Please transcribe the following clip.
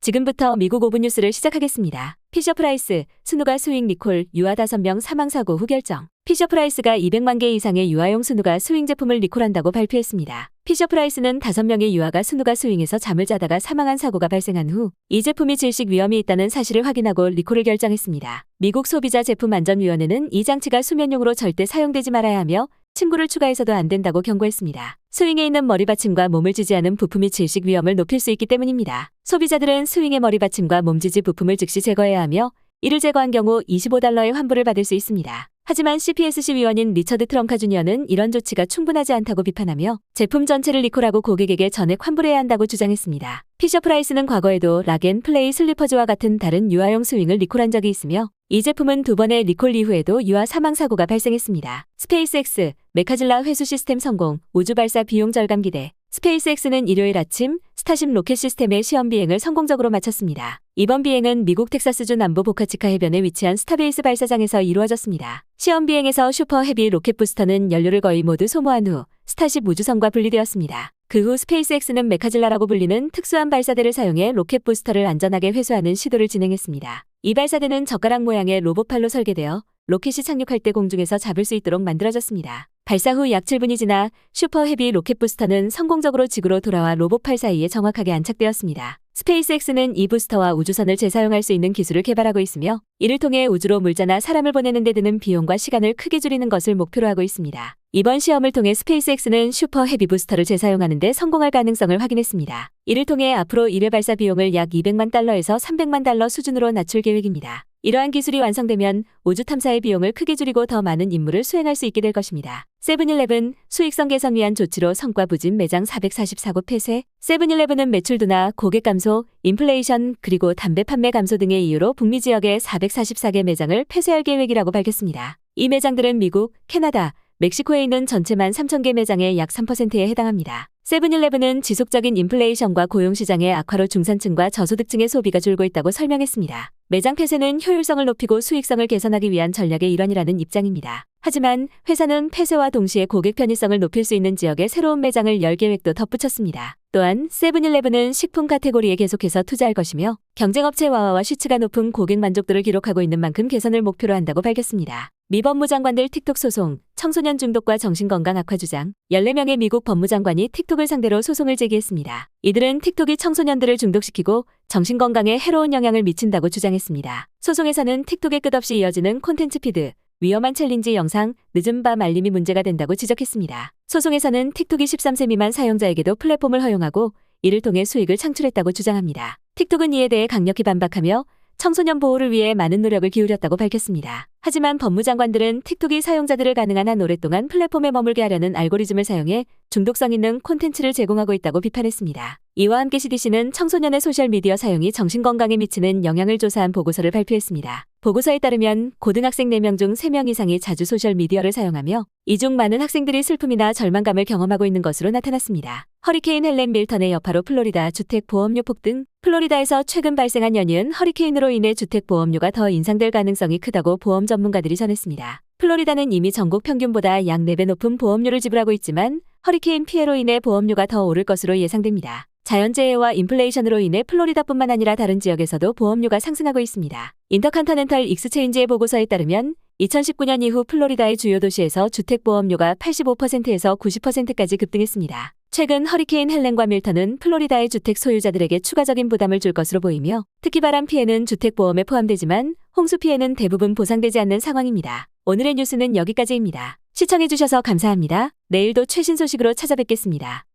지금부터 미국 5분 뉴스를 시작하겠습니다. 피셔프라이스, 스누가 스윙 리콜, 유아 5명 사망사고 후 결정. 피셔프라이스가 200만 개 이상의 유아용 스누가 스윙 제품을 리콜한다고 발표했습니다. 피셔프라이스는 5명의 유아가 스누가 스윙에서 잠을 자다가 사망한 사고가 발생한 후 이 제품이 질식 위험이 있다는 사실을 확인하고 리콜을 결정했습니다. 미국 소비자 제품 안전위원회는 이 장치가 수면용으로 절대 사용되지 말아야 하며 침구를 추가해서도 안 된다고 경고했습니다. 스윙에 있는 머리받침과 몸을 지지하는 부품이 질식 위험을 높일 수 있기 때문입니다. 소비자들은 스윙의 머리받침과 몸지지 부품을 즉시 제거해야 하며 이를 제거한 경우 $25의 환불을 받을 수 있습니다. 하지만 CPSC 위원인 리처드 트렁카 주니어는 이런 조치가 충분하지 않다고 비판하며 제품 전체를 리콜하고 고객에게 전액 환불해야 한다고 주장했습니다. 피셔프라이스는 과거에도 락앤 플레이 슬리퍼즈와 같은 다른 유아용 스윙을 리콜한 적이 있으며 이 제품은 2번의 리콜 이후에도 유아 사망 사고가 발생했습니다. 스페이스X, 메카질라 회수 시스템 성공, 우주 발사 비용 절감 기대. 스페이스X는 일요일 아침 스타쉽 로켓 시스템의 시험 비행을 성공적으로 마쳤습니다. 이번 비행은 미국 텍사스주 남부 보카치카 해변에 위치한 스타베이스 발사장에서 이루어졌습니다. 시험 비행에서 슈퍼 헤비 로켓 부스터는 연료를 거의 모두 소모한 후 스타쉽 우주선과 분리되었습니다. 그 후 스페이스X는 메카질라라고 불리는 특수한 발사대를 사용해 로켓 부스터를 안전하게 회수하는 시도를 진행했습니다. 이 발사대는 젓가락 모양의 로봇팔로 설계되어 로켓이 착륙할 때 공중에서 잡을 수 있도록 만들어졌습니다. 발사 후 약 7분이 지나 슈퍼 헤비 로켓 부스터는 성공적으로 지구로 돌아와 로봇팔 사이에 정확하게 안착되었습니다. 스페이스X는 이 부스터와 우주선을 재사용할 수 있는 기술을 개발하고 있으며 이를 통해 우주로 물자나 사람을 보내는 데 드는 비용과 시간을 크게 줄이는 것을 목표로 하고 있습니다. 이번 시험을 통해 스페이스X는 슈퍼 헤비 부스터를 재사용하는 데 성공할 가능성을 확인했습니다. 이를 통해 앞으로 1회 발사 비용을 약 $200만 에서 $300만 수준으로 낮출 계획입니다. 이러한 기술이 완성되면 우주 탐사의 비용을 크게 줄이고 더 많은 임무를 수행할 수 있게 될 것입니다. 세븐일레븐, 수익성 개선 위한 조치로 성과 부진 매장 444곳 폐쇄. 세븐일레븐은 매출 둔화, 고객 감소, 인플레이션, 그리고 담배 판매 감소 등의 이유로 북미 지역의 444개 매장을 폐쇄할 계획이라고 밝혔습니다. 이 매장들은 미국, 캐나다, 멕시코에 있는 전체 13,000개 매장의 약 3%에 해당합니다. 세븐일레븐은 지속적인 인플레이션과 고용시장의 악화로 중산층과 저소득층의 소비가 줄고 있다고 설명했습니다. 매장 폐쇄는 효율성을 높이고 수익성을 개선하기 위한 전략의 일환이라는 입장입니다. 하지만 회사는 폐쇄와 동시에 고객 편의성을 높일 수 있는 지역에 새로운 매장을 열 계획도 덧붙였습니다. 또한 세븐일레븐은 식품 카테고리에 계속해서 투자할 것이며 경쟁업체 와와와 슈츠가 높은 고객 만족도를 기록하고 있는 만큼 개선을 목표로 한다고 밝혔습니다. 미 법무장관들 틱톡 소송, 청소년 중독과 정신건강 악화 주장. 14명의 미국 법무장관이 틱톡을 상대로 소송을 제기했습니다. 이들은 틱톡이 청소년들을 중독시키고 정신건강에 해로운 영향을 미친다고 주장했습니다. 소송에서는 틱톡에 끝없이 이어지는 콘텐츠 피드, 위험한 챌린지 영상, 늦은 밤 알림이 문제가 된다고 지적했습니다. 소송에서는 틱톡이 13세 미만 사용자에게도 플랫폼을 허용하고 이를 통해 수익을 창출했다고 주장합니다. 틱톡은 이에 대해 강력히 반박하며 청소년 보호를 위해 많은 노력을 기울였다고 밝혔습니다. 하지만 법무장관들은 틱톡이 사용자들을 가능한 한 오랫동안 플랫폼에 머물게 하려는 알고리즘을 사용해 중독성 있는 콘텐츠를 제공하고 있다고 비판했습니다. 이와 함께 CDC는 청소년의 소셜미디어 사용이 정신건강에 미치는 영향을 조사한 보고서를 발표했습니다. 보고서에 따르면 고등학생 4명 중 3명 이상이 자주 소셜미디어를 사용하며 이 중 많은 학생들이 슬픔이나 절망감을 경험하고 있는 것으로 나타났습니다. 허리케인 헬렌 밀턴의 여파로 플로리다 주택보험료 폭등. 플로리다에서 최근 발생한 연이은 허리케인으로 인해 주택보험료가 더 인상될 가능성이 크다고 보험 전문가들이 전했습니다. 플로리다는 이미 전국 평균보다 약 4배 높은 보험료를 지불하고 있지만 허리케인 피해로 인해 보험료가 더 오를 것으로 예상됩니다. 자연재해와 인플레이션으로 인해 플로리다뿐만 아니라 다른 지역에서도 보험료가 상승하고 있습니다. 인터컨티넨탈 익스체인지의 보고서에 따르면 2019년 이후 플로리다의 주요 도시에서 주택보험료가 85%에서 90%까지 급등했습니다. 최근 허리케인 헬렌과 밀턴은 플로리다의 주택 소유자들에게 추가적인 부담을 줄 것으로 보이며 특히 바람 피해는 주택보험에 포함되지만 홍수 피해는 대부분 보상되지 않는 상황입니다. 오늘의 뉴스는 여기까지입니다. 시청해주셔서 감사합니다. 내일도 최신 소식으로 찾아뵙겠습니다.